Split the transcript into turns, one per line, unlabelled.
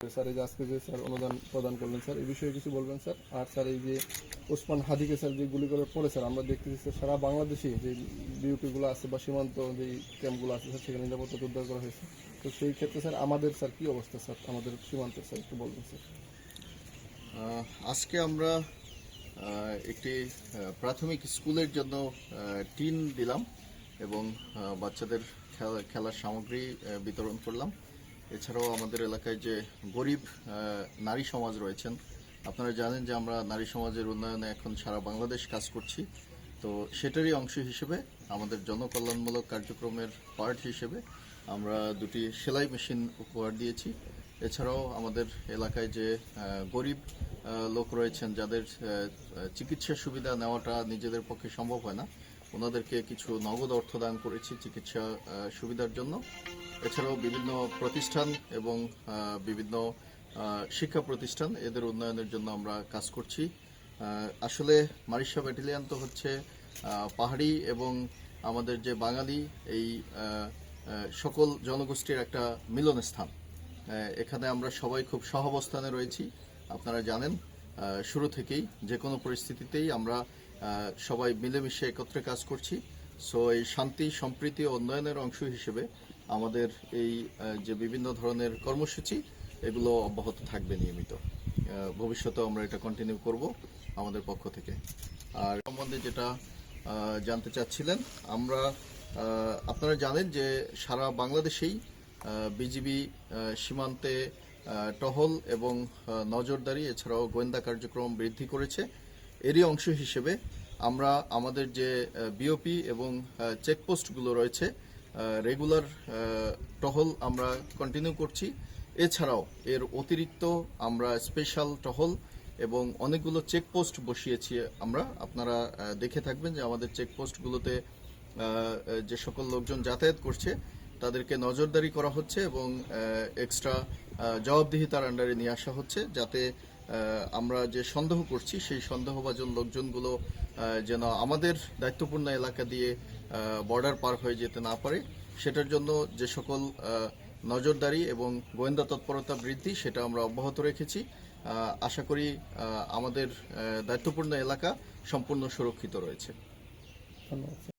Sir এই যে আজকে যে স্যার অনুদান প্রদান করলেন স্যার এই বিষয়ে কিছু বলবেন স্যার। আর স্যার এই যে ওসমান হাদিকে স্যার যে গুলি করে পড়ে স্যার আমরা দেখতেছি স্যার সারা বাংলাদেশে যে বিউপিগুলো আছে বা সীমান্ত যে ক্যাম্পগুলো আছে স্যার সেখানে নিরাপত্তা উদ্ধার করা হয়েছে। তো সেই ক্ষেত্রে স্যার আমাদের স্যার কী অবস্থা স্যার আমাদের সীমান্তের স্যার একটু বলবেন স্যার।
আজকে আমরা একটি প্রাথমিক স্কুলের জন্য টিন দিলাম এবং বাচ্চাদের খেলার সামগ্রী বিতরণ করলাম। এছাড়াও আমাদের এলাকায় যে গরিব নারী সমাজ রয়েছেন, আপনারা জানেন যে আমরা নারী সমাজের উন্নয়নে এখন সারা বাংলাদেশ কাজ করছি। তো সেটারই অংশ হিসেবে আমাদের জনকল্যাণমূলক কার্যক্রমের পার্ট হিসেবে আমরা দুটি সেলাই মেশিন উপহার দিয়েছি। এছাড়াও আমাদের এলাকায় যে গরিব লোক রয়েছেন যাদের চিকিৎসা সুবিধা নেওয়াটা নিজেদের পক্ষে সম্ভব হয় না, ওনাদেরকে কিছু নগদ অর্থ দান করেছি চিকিৎসা সুবিধার জন্য। এছাড়াও বিভিন্ন প্রতিষ্ঠান এবং বিভিন্ন শিক্ষা প্রতিষ্ঠান এদের উন্নয়নের জন্য আমরা কাজ করছি। আসলে মারিশা ব্যাটালিয়ন তো হচ্ছে পাহাড়ি এবং আমাদের যে বাঙালি এই সকল জনগোষ্ঠীর একটা মিলনস্থান। এখানে আমরা সবাই খুব সহাবস্থানে রয়েছি। আপনারা জানেন শুরু থেকেই যে কোনো পরিস্থিতিতেই আমরা সবাই মিলেমিশে একত্রে কাজ করছি। সো এই শান্তি সম্প্রীতি ও উন্নয়নের অংশ হিসেবে আমাদের এই যে বিভিন্ন ধরনের কর্মসূচি এগুলো অব্যাহত থাকবে নিয়মিত। ভবিষ্যতেও আমরা এটা কন্টিনিউ করব আমাদের পক্ষ থেকে। আর সম্বন্ধে যেটা জানতে চাচ্ছিলেন, আমরা আপনারা জানেন যে সারা বাংলাদেশেই বিজিবি সীমান্তে টহল এবং নজরদারি এছাড়াও গোয়েন্দা কার্যক্রম বৃদ্ধি করেছে। এরই অংশ হিসেবে আমরা আমাদের যে বিওপি এবং চেকপোস্টগুলো রয়েছে রেগুলার টহল আমরা কন্টিনিউ করছি। এছাড়াও এর অতিরিক্ত আমরা স্পেশাল টহল এবং অনেকগুলো চেকপোস্ট বসিয়েছি আমরা। আপনারা দেখে থাকবেন যে আমাদের চেকপোস্টগুলোতে যে সকল লোকজন যাতায়াত করছে তাদেরকে নজরদারি করা হচ্ছে এবং এক্সট্রা জবাবদিহিতার আন্ডারে নিয়ে আসা হচ্ছে, যাতে আমরা যে সন্দেহ করছি সেই সন্দেহভাজন লোকজনগুলো যেন আমাদের দায়িত্বপূর্ণ এলাকা দিয়ে বর্ডার পার হয়ে যেতে না পারে। সেটার জন্য যে সকল নজরদারি এবং গোয়েন্দা তৎপরতা বৃদ্ধি সেটা আমরা অব্যাহত রেখেছি। আশা করি আমাদের দায়িত্বপূর্ণ এলাকা সম্পূর্ণ সুরক্ষিত রয়েছে।
ধন্যবাদ।